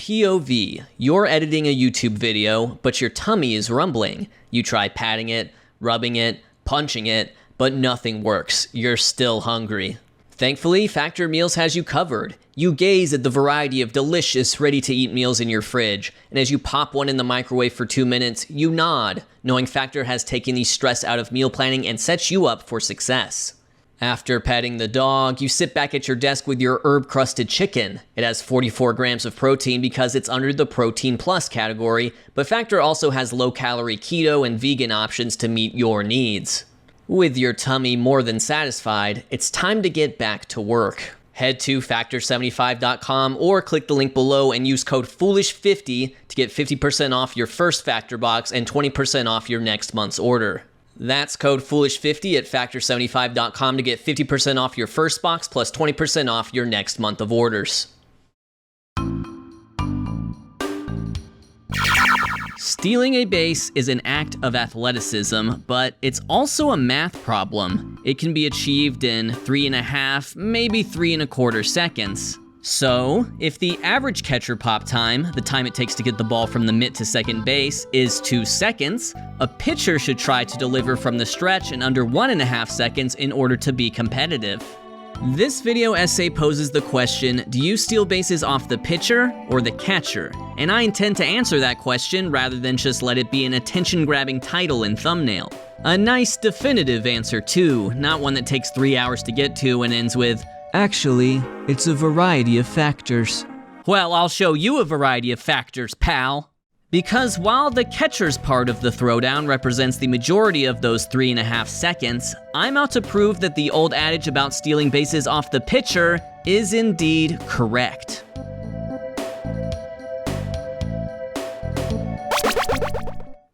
POV, you're editing a YouTube video, but your tummy is rumbling. You try patting it, rubbing it, punching it, but nothing works. You're still hungry. Thankfully, Factor Meals has you covered. You gaze at the variety of delicious, ready-to-eat meals in your fridge, and as you pop one in the microwave for 2 minutes, you nod, knowing Factor has taken the stress out of meal planning and sets you up for success. After petting the dog, you sit back at your desk with your herb-crusted chicken. It has 44 grams of protein because it's under the Protein Plus category, but Factor also has low-calorie keto and vegan options to meet your needs. With your tummy more than satisfied, it's time to get back to work. Head to Factor75.com or click the link below and use code FOOLISH50 to get 50% off your first Factor box and 20% off your next month's order. That's code FOOLISH50 at Factor75.com to get 50% off your first box plus 20% off your next month of orders. Stealing a base is an act of athleticism, but it's also a math problem. It can be achieved in 3.5, maybe 3.25 seconds. So, if the average catcher pop time, the time it takes to get the ball from the mitt to second base, is 2 seconds, a pitcher should try to deliver from the stretch in under 1.5 seconds in order to be competitive. This video essay poses the question, do you steal bases off the pitcher or the catcher? And I intend to answer that question rather than just let it be an attention-grabbing title and thumbnail. A nice definitive answer too, not one that takes 3 hours to get to and ends with, actually, it's a variety of factors. Well, I'll show you a variety of factors, pal. Because while the catcher's part of the throwdown represents the majority of those 3.5 seconds, I'm out to prove that the old adage about stealing bases off the pitcher is indeed correct.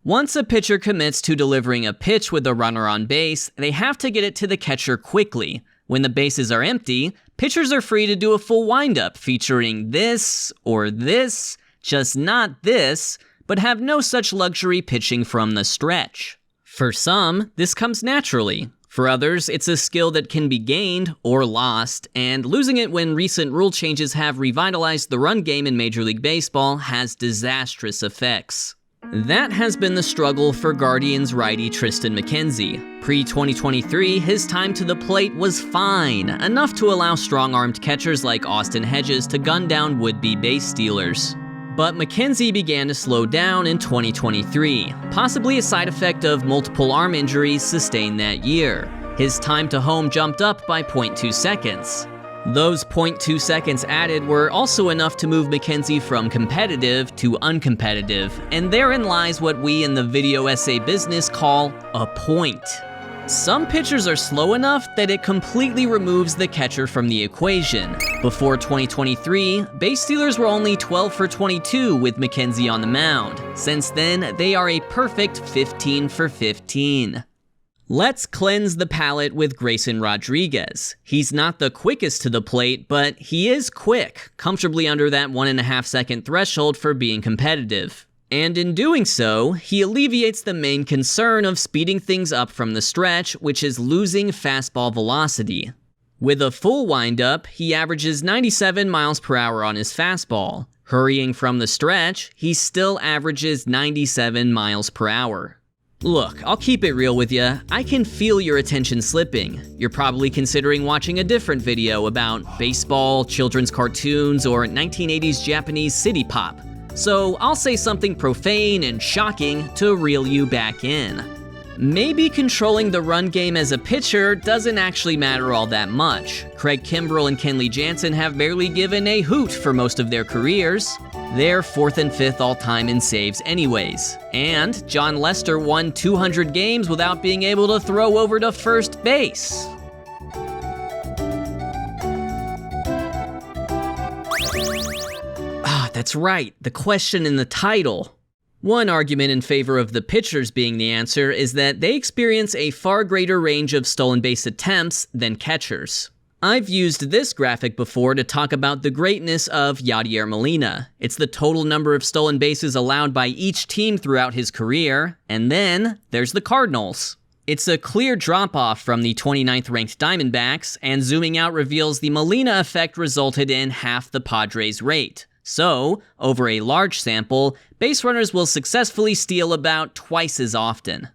Once a pitcher commits to delivering a pitch with a runner on base, they have to get it to the catcher quickly. When the bases are empty, pitchers are free to do a full windup featuring this or this, just not this, but have no such luxury pitching from the stretch. For some, this comes naturally. For others, it's a skill that can be gained or lost, and losing it when recent rule changes have revitalized the run game in Major League Baseball has disastrous effects. That has been the struggle for Guardians righty Triston McKenzie. Pre-2023, his time to the plate was fine, enough to allow strong-armed catchers like Austin Hedges to gun down would-be base stealers. But McKenzie began to slow down in 2023, possibly a side effect of multiple arm injuries sustained that year. His time to home jumped up by 0.2 seconds. Those 0.2 seconds added were also enough to move McKenzie from competitive to uncompetitive, and therein lies what we in the video essay business call a point. Some pitchers are slow enough that it completely removes the catcher from the equation. Before 2023, base stealers were only 12 for 22 with McKenzie on the mound. Since then, they are a perfect 15 for 15. Let's cleanse the palate with Grayson Rodriguez. He's not the quickest to the plate, but he is quick, comfortably under that 1.5 second threshold for being competitive. And in doing so, he alleviates the main concern of speeding things up from the stretch, which is losing fastball velocity. With a full windup, he averages 97 miles per hour on his fastball. Hurrying from the stretch, he still averages 97 miles per hour. Look, I'll keep it real with you. I can feel your attention slipping. You're probably considering watching a different video about baseball, children's cartoons, or 1980s Japanese city pop. So I'll say something profane and shocking to reel you back in. Maybe controlling the run game as a pitcher doesn't actually matter all that much. Craig Kimbrell and Kenley Jansen have barely given a hoot for most of their careers. They're 4th and 5th all-time in saves anyways. And John Lester won 200 games without being able to throw over to first base. That's right, the question in the title. One argument in favor of the pitchers being the answer is that they experience a far greater range of stolen base attempts than catchers. I've used this graphic before to talk about the greatness of Yadier Molina. It's the total number of stolen bases allowed by each team throughout his career, and then there's the Cardinals. It's a clear drop-off from the 29th ranked Diamondbacks, and zooming out reveals the Molina effect resulted in half the Padres' rate. So, over a large sample, base runners will successfully steal about twice as often.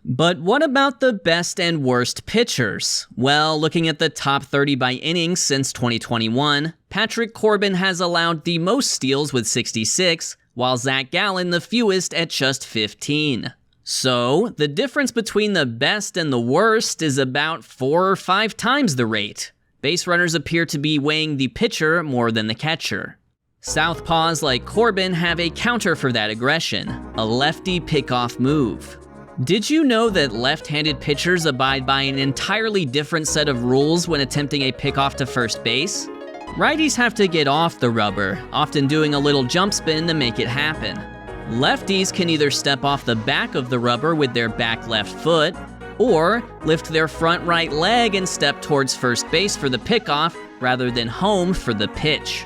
But what about the best and worst pitchers? Well, looking at the top 30 by innings since 2021, Patrick Corbin has allowed the most steals with 66, while Zach Gallen the fewest at just 15. So, the difference between the best and the worst is about 4 or 5 times the rate. Base runners appear to be weighing the pitcher more than the catcher. Southpaws like Corbin have a counter for that aggression, a lefty pickoff move. Did you know that left-handed pitchers abide by an entirely different set of rules when attempting a pickoff to first base? Righties have to get off the rubber, often doing a little jump spin to make it happen. Lefties can either step off the back of the rubber with their back left foot, or lift their front right leg and step towards first base for the pickoff rather than home for the pitch.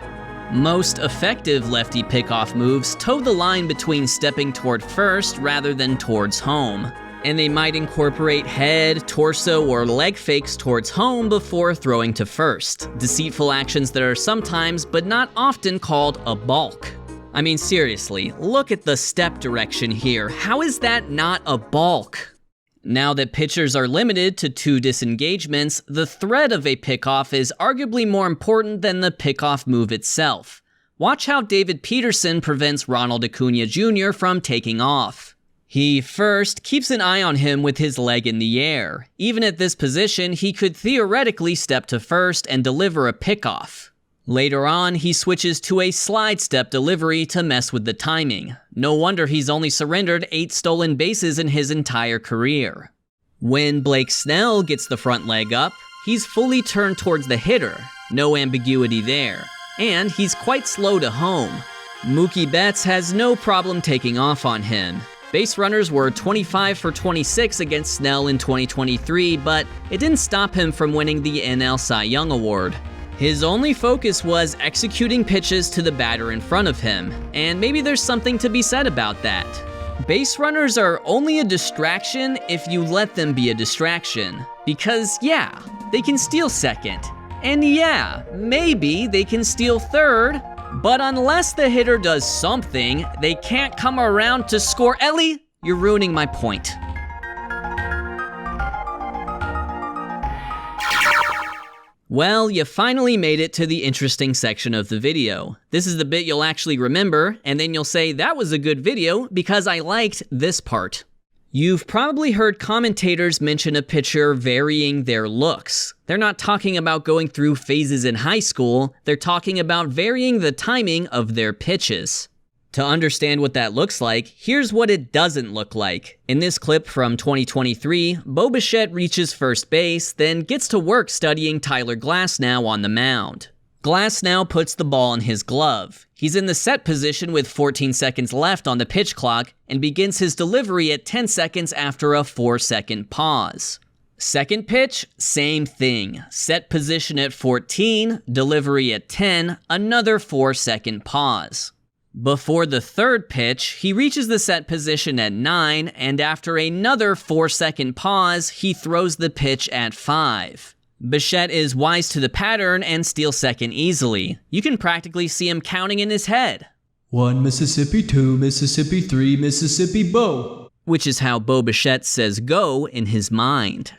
Most effective lefty pickoff moves toe the line between stepping toward first rather than towards home, and they might incorporate head, torso, or leg fakes towards home before throwing to first, deceitful actions that are sometimes but not often called a balk. I mean, seriously, look at the step direction here. How is that not a balk? Now that pitchers are limited to 2 disengagements, the threat of a pickoff is arguably more important than the pickoff move itself. Watch how David Peterson prevents Ronald Acuna Jr. from taking off. He first keeps an eye on him with his leg in the air. Even at this position, he could theoretically step to first and deliver a pickoff. Later on, he switches to a slide step delivery to mess with the timing. No wonder he's only surrendered 8 stolen bases in his entire career. When Blake Snell gets the front leg up, he's fully turned towards the hitter. No ambiguity there. And he's quite slow to home. Mookie Betts has no problem taking off on him. Base runners were 25 for 26 against Snell in 2023, but it didn't stop him from winning the NL Cy Young Award. His only focus was executing pitches to the batter in front of him, and maybe there's something to be said about that. Base runners are only a distraction if you let them be a distraction. Because yeah, they can steal second. And yeah, maybe they can steal third. But unless the hitter does something, they can't come around to score. Ellie, you're ruining my point. Well, you finally made it to the interesting section of the video. This is the bit you'll actually remember, and then you'll say, that was a good video because I liked this part. You've probably heard commentators mention a pitcher varying their looks. They're not talking about going through phases in high school, they're talking about varying the timing of their pitches. To understand what that looks like, here's what it doesn't look like. In this clip from 2023, Bo Bichette reaches first base, then gets to work studying Tyler Glasnow on the mound. Glasnow puts the ball in his glove. He's in the set position with 14 seconds left on the pitch clock and begins his delivery at 10 seconds after a 4-second pause. Second pitch, same thing. Set position at 14, delivery at 10, another 4-second pause. Before the third pitch, he reaches the set position at 9, and after another 4-second pause, he throws the pitch at 5. Bichette is wise to the pattern and steals second easily. You can practically see him counting in his head. 1 Mississippi, 2 Mississippi, 3 Mississippi, Bo. Which is how Bo Bichette says go in his mind.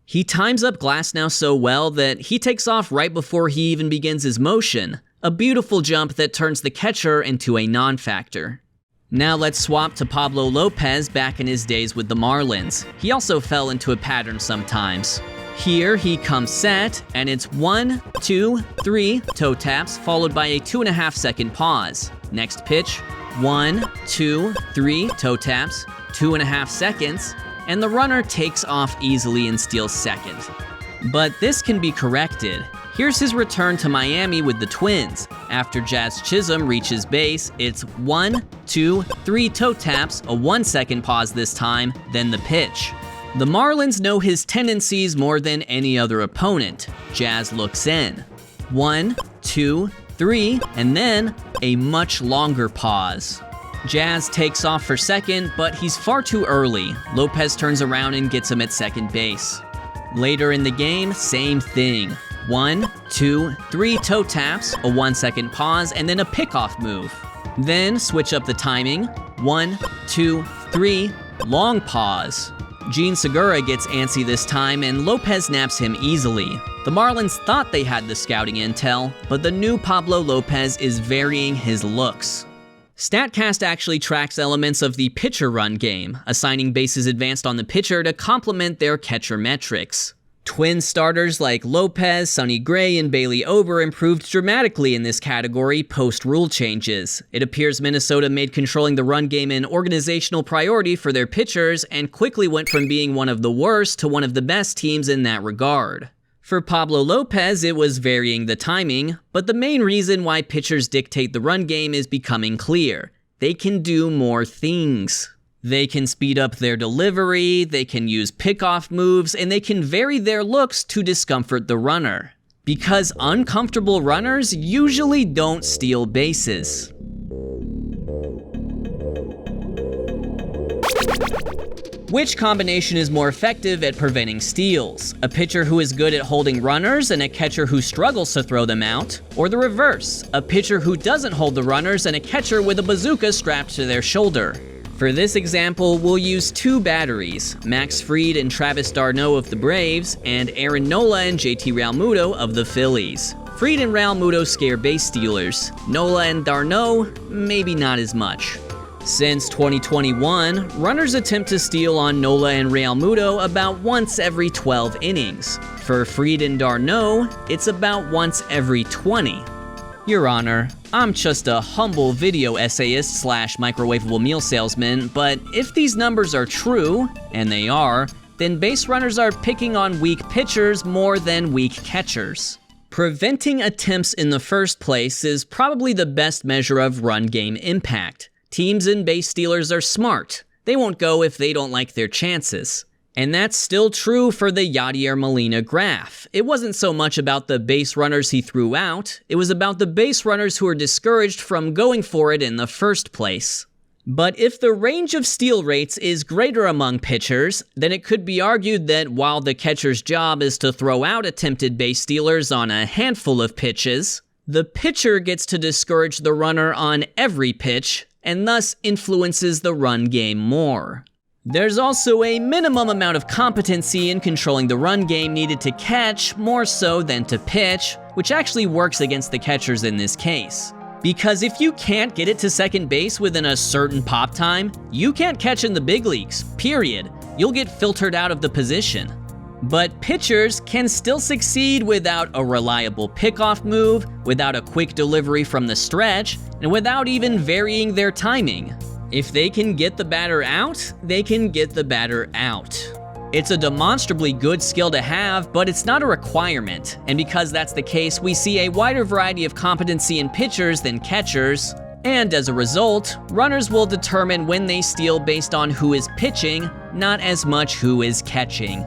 He times up Glasnow so well that he takes off right before he even begins his motion. A beautiful jump that turns the catcher into a non-factor. Now let's swap to Pablo Lopez back in his days with the Marlins. He also fell into a pattern sometimes. Here he comes set, and it's 1, 2, 3 toe taps followed by a 2.5-second pause. Next pitch, 1, 2, 3 toe taps, 2.5 seconds, and the runner takes off easily and steals second. But this can be corrected. Here's his return to Miami with the Twins. After Jazz Chisholm reaches base, it's 1, 2, 3 toe taps, a 1-second pause this time, then the pitch. The Marlins know his tendencies more than any other opponent. Jazz looks in. 1, 2, 3, and then a much longer pause. Jazz takes off for second, but he's far too early. Lopez turns around and gets him at second base. Later in the game, same thing. 1, 2, 3 toe taps, a 1-second pause, and then a pickoff move. Then switch up the timing. 1, 2, 3, long pause. Gene Segura gets antsy this time and Lopez naps him easily. The Marlins thought they had the scouting intel, but the new Pablo Lopez is varying his looks. StatCast actually tracks elements of the pitcher run game, assigning bases advanced on the pitcher to complement their catcher metrics. Twin starters like Lopez, Sonny Gray, and Bailey Ober improved dramatically in this category post-rule changes. It appears Minnesota made controlling the run game an organizational priority for their pitchers and quickly went from being one of the worst to one of the best teams in that regard. For Pablo Lopez, it was varying the timing, but the main reason why pitchers dictate the run game is becoming clear. They can do more things. They can speed up their delivery, they can use pickoff moves, and they can vary their looks to discomfort the runner. Because uncomfortable runners usually don't steal bases. Which combination is more effective at preventing steals? A pitcher who is good at holding runners and a catcher who struggles to throw them out? Or the reverse, a pitcher who doesn't hold the runners and a catcher with a bazooka strapped to their shoulder? For this example, we'll use two batteries, Max Fried and Travis d'Arnaud of the Braves, and Aaron Nola and JT Realmuto of the Phillies. Fried and Realmuto scare base stealers. Nola and d'Arnaud, maybe not as much. Since 2021, runners attempt to steal on Nola and Realmuto about once every 12 innings. For Fried and d'Arnaud, it's about once every 20. Your Honor, I'm just a humble video essayist / microwavable meal salesman, but if these numbers are true, and they are, then base runners are picking on weak pitchers more than weak catchers. Preventing attempts in the first place is probably the best measure of run game impact. Teams and base stealers are smart. They won't go if they don't like their chances. And that's still true for the Yadier Molina graph. It wasn't so much about the base runners he threw out, it was about the base runners who were discouraged from going for it in the first place. But if the range of steal rates is greater among pitchers, then it could be argued that while the catcher's job is to throw out attempted base stealers on a handful of pitches, the pitcher gets to discourage the runner on every pitch, and thus influences the run game more. There's also a minimum amount of competency in controlling the run game needed to catch more so than to pitch, which actually works against the catchers in this case. Because if you can't get it to second base within a certain pop time, you can't catch in the big leagues, period. You'll get filtered out of the position. But pitchers can still succeed without a reliable pickoff move, without a quick delivery from the stretch, and without even varying their timing. If they can get the batter out, they can get the batter out. It's a demonstrably good skill to have, but it's not a requirement, and because that's the case, we see a wider variety of competency in pitchers than catchers, and as a result, runners will determine when they steal based on who is pitching, not as much who is catching.